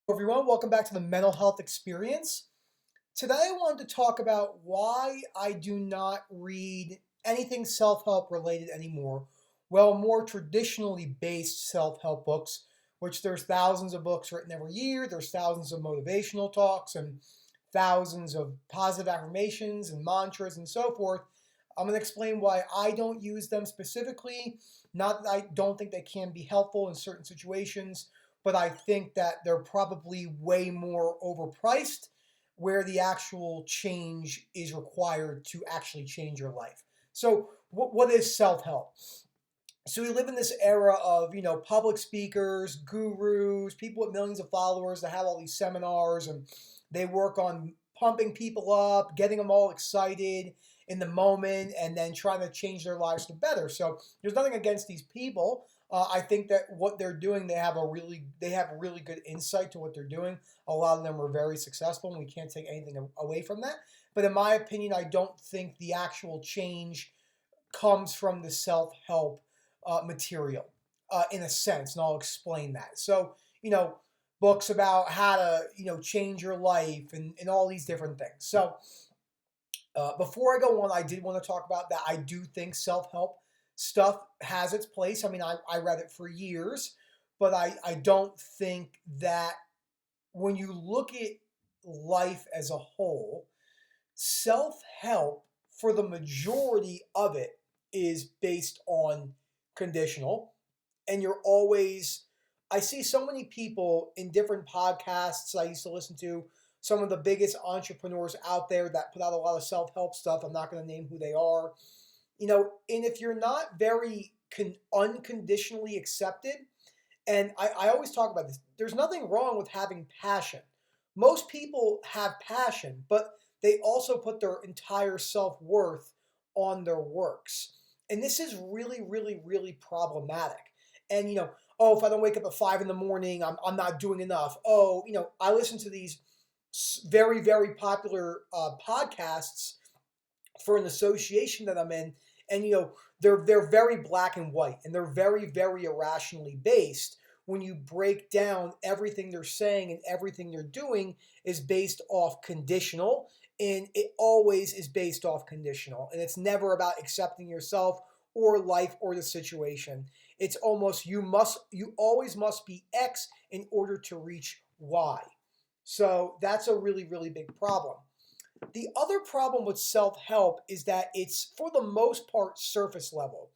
Everyone, welcome back to the Mental Health Experience. Today I wanted to talk about why I do not read anything self-help related anymore. Well, more traditionally based self-help books, which there's thousands of books written every year, there's thousands of motivational talks and thousands of positive affirmations and mantras and so forth. I'm going to explain why I don't use them specifically. Not that I don't think they can be helpful in certain situations, but I think that they're probably way more overpriced where the actual change is required to actually change your life. So, what is self help? So we live in this era of public speakers, gurus, people with millions of followers that have all these seminars and they work on pumping people up, getting them all excited in the moment, and then trying to change their lives to better. So there's nothing against these people. I think that what they're doing, they have really good insight to what they're doing. A lot of them are very successful, and we can't take anything away from that. But in my opinion, I don't think the actual change comes from the self-help material in a sense, and I'll explain that. So, books about how to, change your life and all these different things. So, before I go on, I did want to talk about that. I do think self-help stuff has its place. I mean, I read it for years, but I don't think that when you look at life as a whole, self-help for the majority of it is based on conditional, and you're always I see so many people in different podcasts I used to listen to, some of the biggest entrepreneurs out there that put out a lot of self-help stuff. I'm not going to name who they are. And if you're not very unconditionally accepted, and I always talk about this, there's nothing wrong with having passion. Most people have passion, but they also put their entire self-worth on their works. And this is really, really, really problematic. And, oh, if I don't wake up at 5 in the morning, I'm not doing enough. Oh, I listen to these very, very popular podcasts for an association that I'm in, and they're very black and white, and they're very, very irrationally based. When you break down everything they're saying and everything they're doing is based off conditional, and it always is based off conditional, and it's never about accepting yourself or life or the situation. It's almost you always must be X in order to reach Y. So that's a really, really big problem. The other problem with self help is that it's, for the most part, surface level.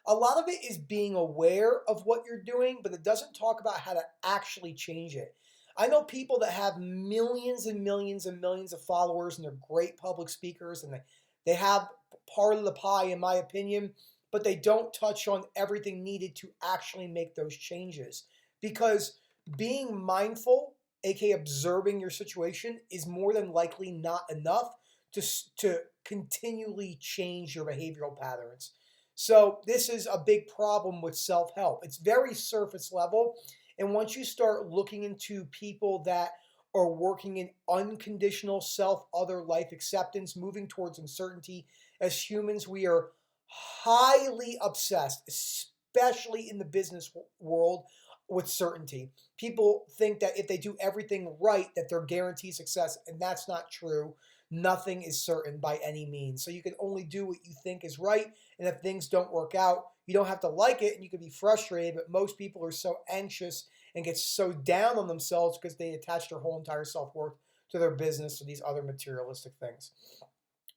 A lot of it is being aware of what you're doing, but it doesn't talk about how to actually change it. I know people that have millions and millions and millions of followers and they're great public speakers and they have part of the pie, in my opinion, but they don't touch on everything needed to actually make those changes. Because being mindful, aka observing your situation, is more than likely not enough to continually change your behavioral patterns. So this is a big problem with self-help. It's very surface level, and once you start looking into people that are working in unconditional self other life acceptance, moving towards uncertainty, as humans we are highly obsessed, especially in the business world, with certainty. People think that if they do everything right that they're guaranteed success, and that's not true. Nothing is certain by any means. So you can only do what you think is right, and if things don't work out, you don't have to like it and you can be frustrated, but most people are so anxious and get so down on themselves because they attach their whole entire self-worth to their business or these other materialistic things.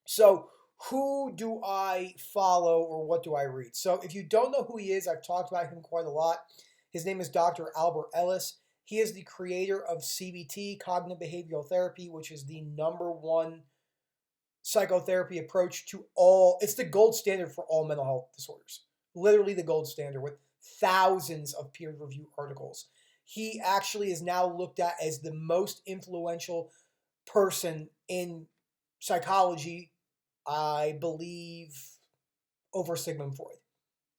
So who do I follow or what do I read? So if you don't know who he is, I've talked about him quite a lot. His name is Dr. Albert Ellis. He is the creator of CBT, cognitive behavioral therapy, which is the number one psychotherapy approach to all. It's the gold standard for all mental health disorders. Literally the gold standard with thousands of peer-reviewed articles. He actually is now looked at as the most influential person in psychology, I believe, over Sigmund Freud.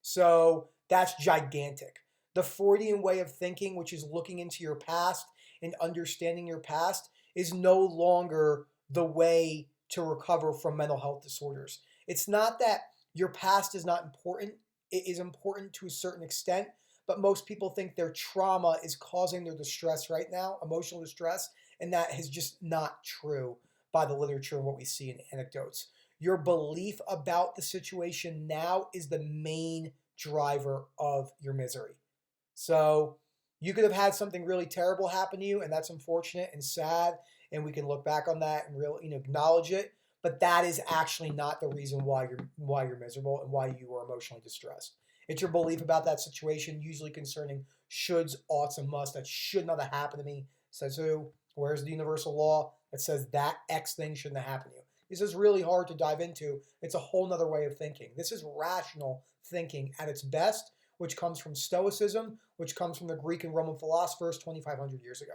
So that's gigantic. The Freudian way of thinking, which is looking into your past and understanding your past, is no longer the way to recover from mental health disorders. It's not that your past is not important, it is important to a certain extent, but most people think their trauma is causing their distress right now, emotional distress, and that is just not true by the literature and what we see in anecdotes. Your belief about the situation now is the main driver of your misery. So you could have had something really terrible happen to you, and that's unfortunate and sad, and we can look back on that and really, acknowledge it. But that is actually not the reason why you're miserable and why you are emotionally distressed. It's your belief about that situation, usually concerning shoulds, oughts, and musts. That should not have happened to me. Says who? Where's the universal law that says that X thing shouldn't have happened to you? This is really hard to dive into. It's a whole nother way of thinking. This is rational thinking at its best, which comes from Stoicism, which comes from the Greek and Roman philosophers 2,500 years ago.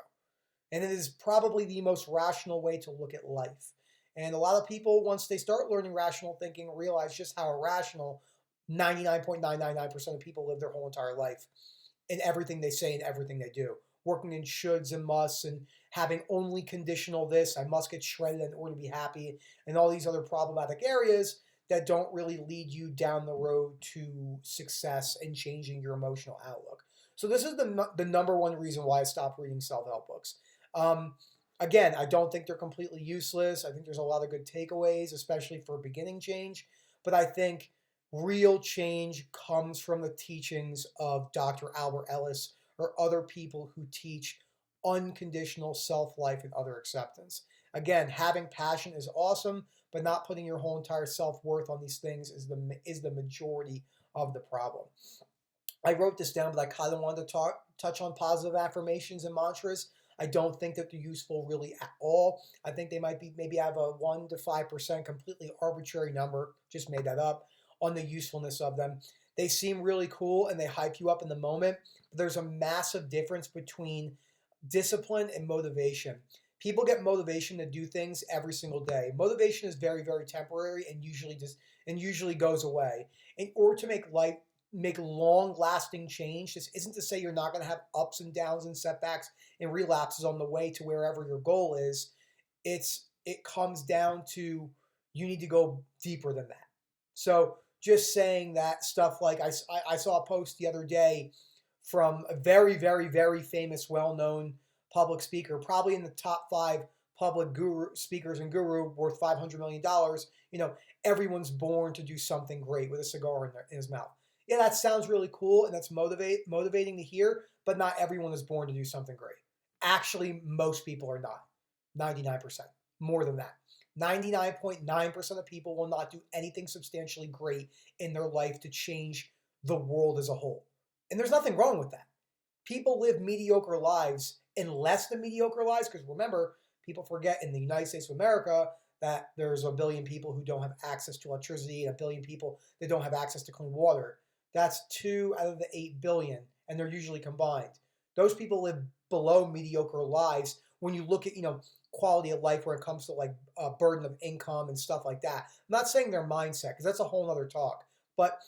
And it is probably the most rational way to look at life. And a lot of people, once they start learning rational thinking, realize just how irrational 99.999% of people live their whole entire life in everything they say and everything they do. Working in shoulds and musts and having only conditional this, I must get shredded in order to be happy, and all these other problematic areas that don't really lead you down the road to success and changing your emotional outlook. So this is the number one reason why I stopped reading self-help books. Again, I don't think they're completely useless. I think there's a lot of good takeaways, especially for beginning change. But I think real change comes from the teachings of Dr. Albert Ellis or other people who teach unconditional self-life and other acceptance. Again, having passion is awesome, but not putting your whole entire self-worth on these things is the majority of the problem. I wrote this down, but I kind of wanted to touch on positive affirmations and mantras. I don't think that they're useful really at all. I think they might be maybe have a 1 to 5% completely arbitrary number, just made that up, on the usefulness of them. They seem really cool and they hype you up in the moment, but there's a massive difference between discipline and motivation. People get motivation to do things every single day. Motivation is very, very temporary and usually goes away. In order to make long lasting change, this isn't to say you're not going to have ups and downs and setbacks and relapses on the way to wherever your goal is. It comes down to you need to go deeper than that. So just saying that stuff, like I saw a post the other day from a very, very, very famous, well-known public speaker, probably in the top 5 public speakers and guru worth $500 million. Everyone's born to do something great with a cigar in his mouth. Yeah, that sounds really cool and that's motivating to hear, but not everyone is born to do something great. Actually, most people are not. 99%. More than that. 99.9% of people will not do anything substantially great in their life to change the world as a whole. And there's nothing wrong with that. People live mediocre lives and less than mediocre lives, because remember, people forget in the United States of America that there's a billion people who don't have access to electricity and a billion people that don't have access to clean water. That's 2 out of the 8 billion, and they're usually combined. Those people live below mediocre lives when you look at, quality of life where it comes to like a burden of income and stuff like that. I'm not saying their mindset, because that's a whole other talk, but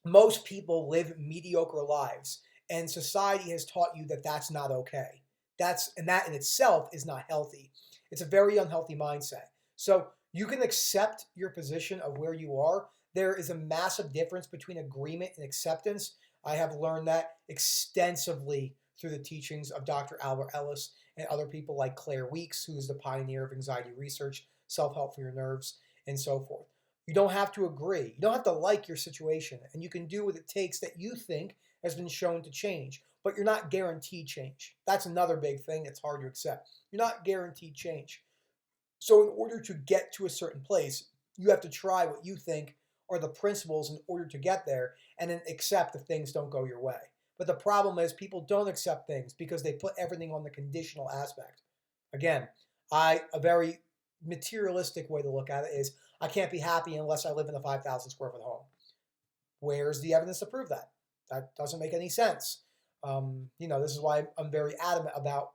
most people live mediocre lives, and society has taught you that that's not okay. That in itself is not healthy. It's a very unhealthy mindset. So you can accept your position of where you are. There is a massive difference between agreement and acceptance. I have learned that extensively through the teachings of Dr. Albert Ellis and other people like Claire Weeks, who is the pioneer of anxiety research, self-help for your nerves, and so forth. You don't have to agree. You don't have to like your situation, and you can do what it takes that you think has been shown to change, but you're not guaranteed change. That's another big thing that's hard to accept. You're not guaranteed change. So in order to get to a certain place, you have to try what you think are the principles in order to get there, and then accept if things don't go your way. But the problem is people don't accept things because they put everything on the conditional aspect. Again, a very materialistic way to look at it is I can't be happy unless I live in a 5,000 square foot home. Where's the evidence to prove that? That doesn't make any sense. This is why I'm very adamant about,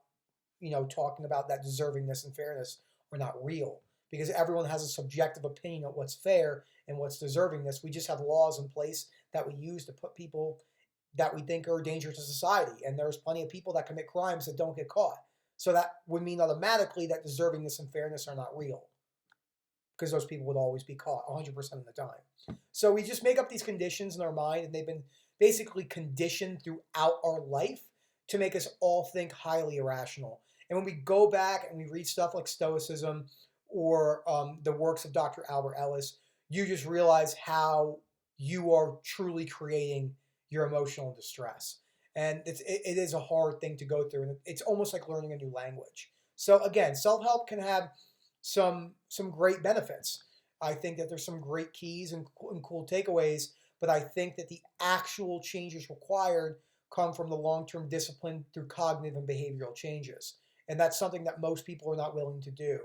talking about that deservingness and fairness are not real, because everyone has a subjective opinion of what's fair and what's deservingness. We just have laws in place that we use to put people that we think are dangerous to society, and there's plenty of people that commit crimes that don't get caught. So that would mean automatically that deservingness and fairness are not real. because those people would always be caught 100% of the time. So we just make up these conditions in our mind, and they've been basically conditioned throughout our life to make us all think highly irrational. And when we go back and we read stuff like Stoicism or the works of Dr. Albert Ellis, you just realize how you are truly creating your emotional distress. And it is a hard thing to go through, and it's almost like learning a new language. So again, self-help can have some great benefits. I think that there's some great keys and cool takeaways, but I think that the actual changes required come from the long-term discipline through cognitive and behavioral changes. And that's something that most people are not willing to do.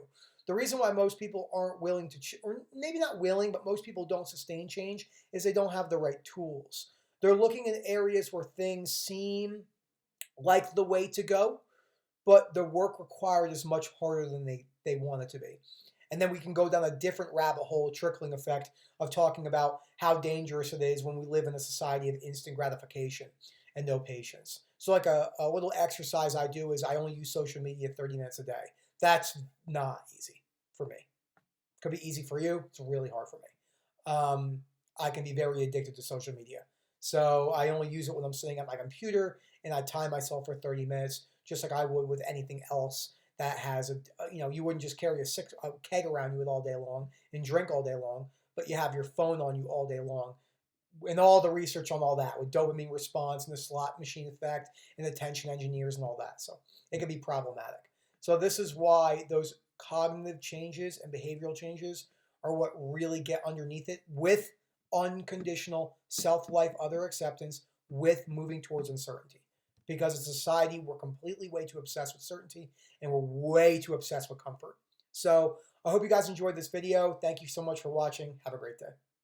The reason why most people aren't willing to, or maybe not willing, but most people don't sustain change is they don't have the right tools. They're looking in areas where things seem like the way to go, but the work required is much harder than they want it to be. And then we can go down a different rabbit hole, trickling effect, of talking about how dangerous it is when we live in a society of instant gratification and no patience. So like a little exercise I do is I only use social media 30 minutes a day. That's not easy for me. Could be easy for you. It's really hard for me. I can be very addicted to social media. So I only use it when I'm sitting at my computer, and I time myself for 30 minutes, just like I would with anything else that has you wouldn't just carry a keg around you with all day long and drink all day long, but you have your phone on you all day long. And all the research on all that with dopamine response and the slot machine effect and attention engineers and all that. So it can be problematic. So this is why those cognitive changes and behavioral changes are what really get underneath it, with unconditional self-life, other acceptance, with moving towards uncertainty. Because as a society, we're completely way too obsessed with certainty, and we're way too obsessed with comfort. So I hope you guys enjoyed this video. Thank you so much for watching. Have a great day.